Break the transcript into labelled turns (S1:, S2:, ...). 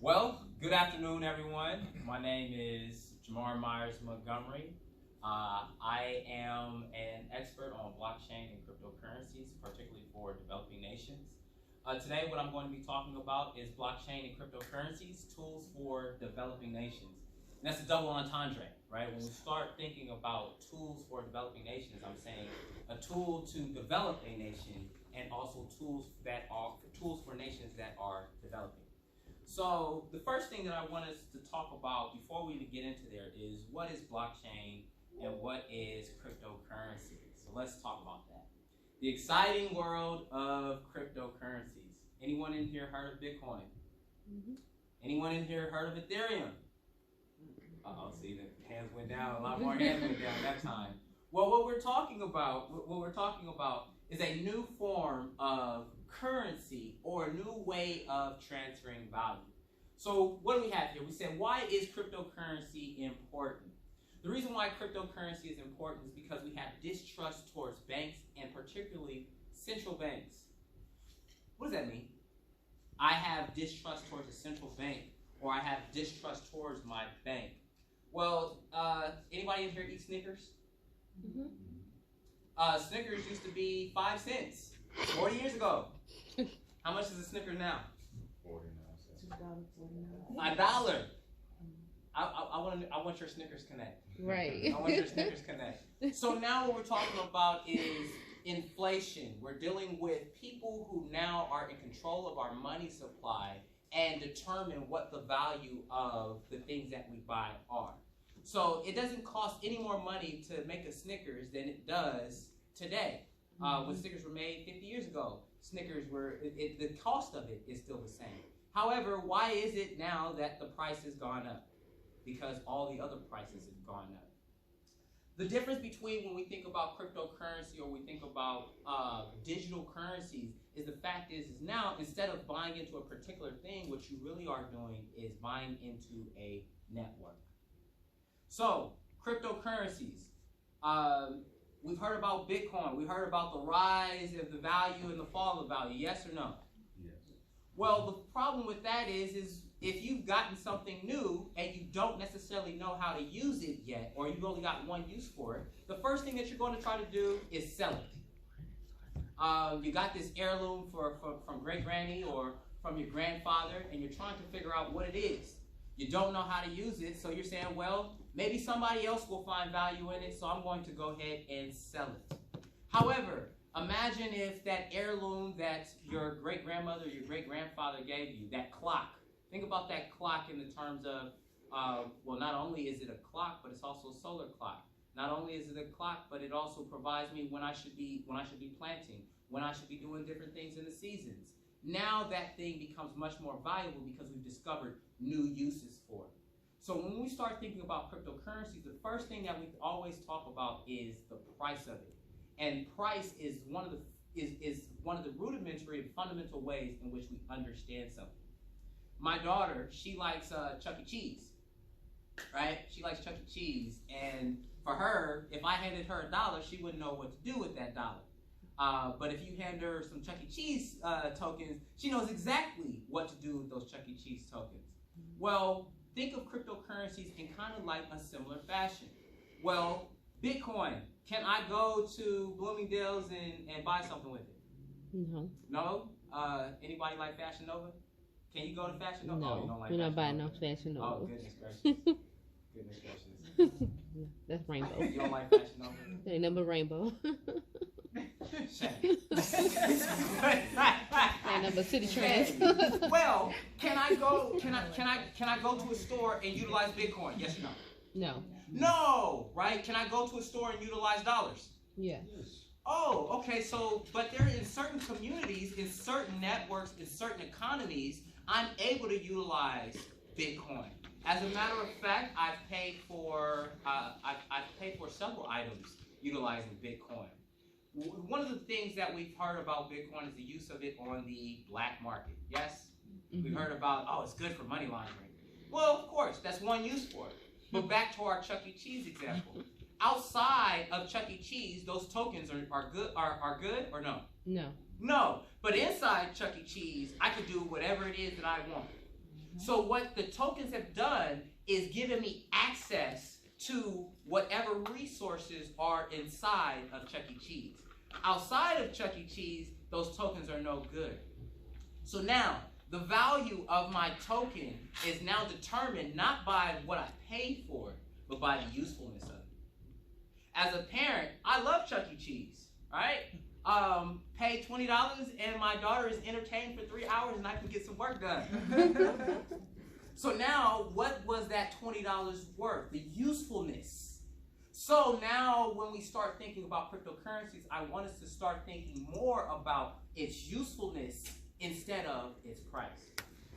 S1: Well, good afternoon, everyone. My name is Jamar Myers Montgomery. I am an expert on blockchain and cryptocurrencies, particularly for developing nations. Today, what I'm going to be talking about is blockchain and cryptocurrencies, tools for developing nations. And that's a double entendre, right? When we start thinking about tools for developing nations, I'm saying a tool to develop a nation and also tools for nations that are developing. So the first thing that I want us to talk about before we even get into there is what is blockchain and what is cryptocurrency. So let's talk about that. The exciting world of cryptocurrencies. Anyone in here heard of Bitcoin? Mm-hmm. Anyone in here heard of Ethereum? Uh-oh, see, the hands went down, a lot more hands went down that time. Well, what we're talking about is a new form of currency or a new way of transferring value. So what do we have here? We said, why is cryptocurrency important? The reason why cryptocurrency is important is because we have distrust towards banks and particularly central banks. What does that mean? I have distrust towards a central bank, or I have distrust towards my bank. Well, anybody in here eat Snickers? Mm-hmm. Snickers used to be 5 cents 40 years ago. How much is a Snickers now?
S2: 49 cents.
S1: $1. I want your Snickers Connect.
S3: Right.
S1: I want your Snickers Connect. So now what we're talking about is inflation. We're dealing with people who now are in control of our money supply and determine what the value of the things that we buy are. So it doesn't cost any more money to make a Snickers than it does today. When Snickers were made 50 years ago, Snickers the cost of it is still the same. However, why is it now that the price has gone up? Because all the other prices have gone up. The difference between when we think about cryptocurrency or we think about digital currencies is the fact is now instead of buying into a particular thing, what you really are doing is buying into a network. So, cryptocurrencies. We've heard about Bitcoin. We heard about the rise of the value and the fall of value. Yes or no?
S2: Yes.
S1: Well, the problem with that is if you've gotten something new and you don't necessarily know how to use it yet, or you've only got one use for it, the first thing that you're going to try to do is sell it. You got this heirloom from great-granny or from your grandfather, and you're trying to figure out what it is. You don't know how to use it, so you're saying, well, maybe somebody else will find value in it, so I'm going to go ahead and sell it. However, imagine if that heirloom that your great-grandmother or your great-grandfather gave you, that clock. Think about that clock in the terms of, well, not only is it a clock, but it's also a solar clock. Not only is it a clock, but it also provides me when I should be planting, when I should be doing different things in the seasons. Now that thing becomes much more valuable because we've discovered new uses for it. So when we start thinking about cryptocurrencies, the first thing that we always talk about is the price of it. And price is one of the rudimentary and fundamental ways in which we understand something. My daughter, she likes Chuck E. Cheese, right? She likes Chuck E. Cheese, and for her, if I handed her $1, she wouldn't know what to do with that $1. But if you hand her some Chuck E. Cheese tokens, she knows exactly what to do with those Chuck E. Cheese tokens. Well, think of cryptocurrencies in kind of like a similar fashion. Well, Bitcoin, can I go to Bloomingdale's and buy something with it?
S3: No.
S1: No? Anybody like Fashion Nova? Can you go to Fashion Nova?
S3: No,
S1: Oh, you don't like
S3: we're not buying
S1: Nova?
S3: no Fashion Nova.
S1: Oh, goodness gracious. Goodness gracious.
S3: That's rainbow.
S1: You don't like Fashion Nova?
S3: Ain't number rainbow.
S1: Shame.
S3: Ain't number City Trends.
S1: Well, can I go to a store and utilize Bitcoin? Yes or no?
S3: No.
S1: No, right? Can I go to a store and utilize dollars?
S3: Yeah.
S1: Oh, okay, so, but there in certain communities, in certain networks, in certain economies, I'm able to utilize Bitcoin. As a matter of fact, I've paid for several items utilizing Bitcoin. One of the things that we've heard about Bitcoin is the use of it on the black market. Yes? Mm-hmm. We've heard about, oh, it's good for money laundering. Well, of course, that's one use for it. But back to our Chuck E. Cheese example. Outside of Chuck E. Cheese, those tokens are good or no?
S3: No.
S1: No. But inside Chuck E. Cheese, I could do whatever it is that I want. So what the tokens have done is given me access to whatever resources are inside of Chuck E. Cheese. Outside of Chuck E. Cheese, those tokens are no good. So now, the value of my token is now determined not by what I paid for, but by the usefulness of it. As a parent, I love Chuck E. Cheese, right? Pay $20 and my daughter is entertained for 3 hours and I can get some work done. So now, what was that $20 worth? The usefulness. So now, when we start thinking about cryptocurrencies, I want us to start thinking more about its usefulness instead of its price.